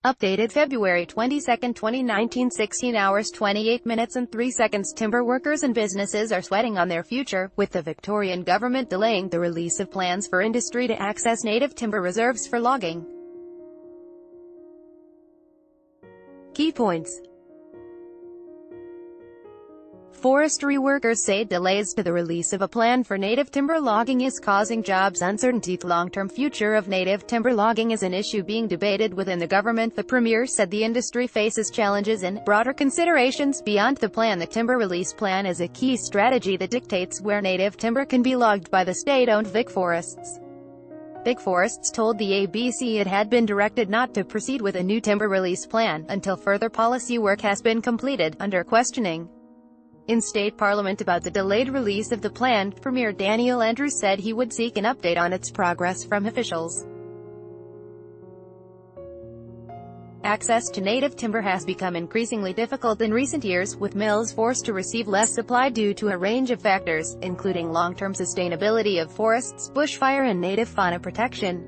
Updated February 22, 2019, 16 hours 28 minutes and 3 seconds. Timber workers and businesses are sweating on their future, with the Victorian Government delaying the release of plans for industry to access native timber reserves for logging. Key points. Forestry workers say delays to the release of a plan for native timber logging is causing jobs uncertainty. The long-term future of native timber logging is an issue being debated within the government. The Premier said the industry faces challenges and broader considerations beyond the plan. The timber release plan is a key strategy that dictates where native timber can be logged by the state-owned Vic Forests. Vic Forests told the ABC it had been directed not to proceed with a new timber release plan until further policy work has been completed, under questioning in state parliament about the delayed release of the plan. Premier Daniel Andrews said he would seek an update on its progress from officials. Access to native timber has become increasingly difficult in recent years, with mills forced to receive less supply due to a range of factors, including long-term sustainability of forests, bushfire and native fauna protection.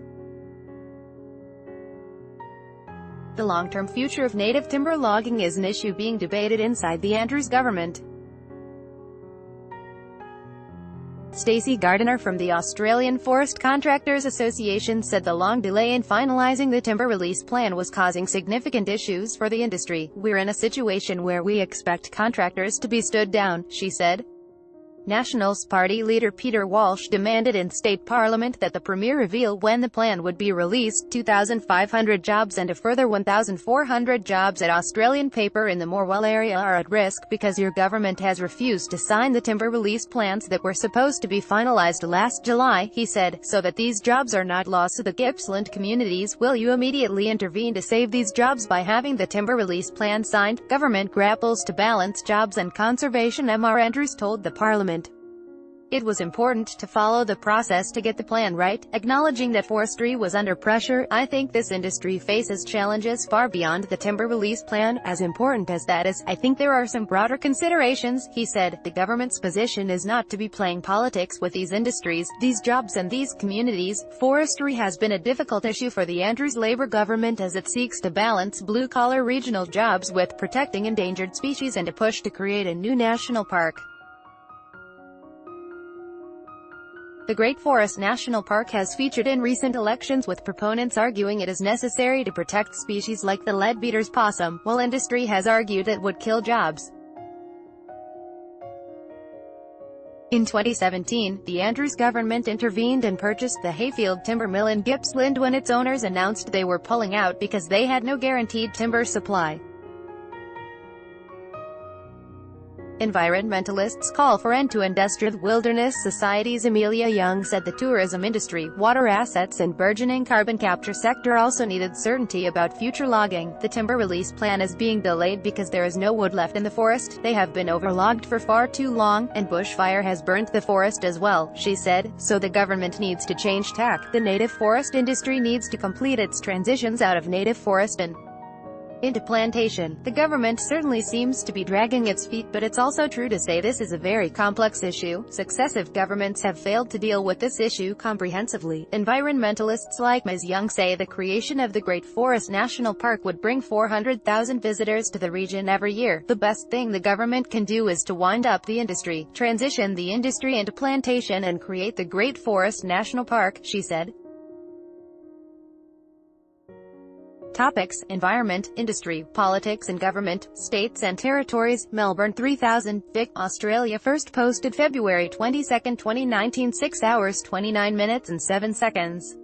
The long-term future of native timber logging is an issue being debated inside the Andrews government. Stacey Gardiner from the Australian Forest Contractors Association said the long delay in finalising the timber release plan was causing significant issues for the industry. "We're in a situation where we expect contractors to be stood down," she said. Nationals Party leader Peter Walsh demanded in state parliament that the Premier reveal when the plan would be released. 2,500 jobs and a further 1,400 jobs at Australian Paper in the Morwell area are at risk because your government has refused to sign the timber release plans that were supposed to be finalised last July, he said, so that these jobs are not lost to the Gippsland communities. Will you immediately intervene to save these jobs by having the timber release plan signed? Government grapples to balance jobs and conservation, Mr. Andrews told the parliament. It was important to follow the process to get the plan right, acknowledging that forestry was under pressure. "I think this industry faces challenges far beyond the timber release plan. As important as that is, I think there are some broader considerations," he said. The government's position is not to be playing politics with these industries, these jobs and these communities. Forestry has been a difficult issue for the Andrews Labour government as it seeks to balance blue-collar regional jobs with protecting endangered species and a push to create a new national park. The Great Forest National Park has featured in recent elections, with proponents arguing it is necessary to protect species like the leadbeater's possum, while industry has argued it would kill jobs. In 2017, the Andrews government intervened and purchased the Hayfield timber mill in Gippsland when its owners announced they were pulling out because they had no guaranteed timber supply. Environmentalists call for end-to-end industrial wilderness societies. Amelia Young said the tourism industry, water assets and burgeoning carbon capture sector also needed certainty about future logging. The timber release plan is being delayed because there is no wood left in the forest. They have been overlogged for far too long, and bushfire has burnt the forest as well, she said. So the government needs to change tack. The native forest industry needs to complete its transitions out of native forest and into plantation. The government certainly seems to be dragging its feet, but it's also true to say this is a very complex issue. Successive governments have failed to deal with this issue comprehensively. Environmentalists like Ms. Young say the creation of the Great Forest National Park would bring 400,000 visitors to the region every year. The best thing the government can do is to wind up the industry, transition the industry into plantation and create the Great Forest National Park, she said. Topics: Environment, Industry, Politics and Government, States and Territories. Melbourne 3000, Vic, Australia. First posted February 22, 2019, 6 hours 29 minutes and 7 seconds.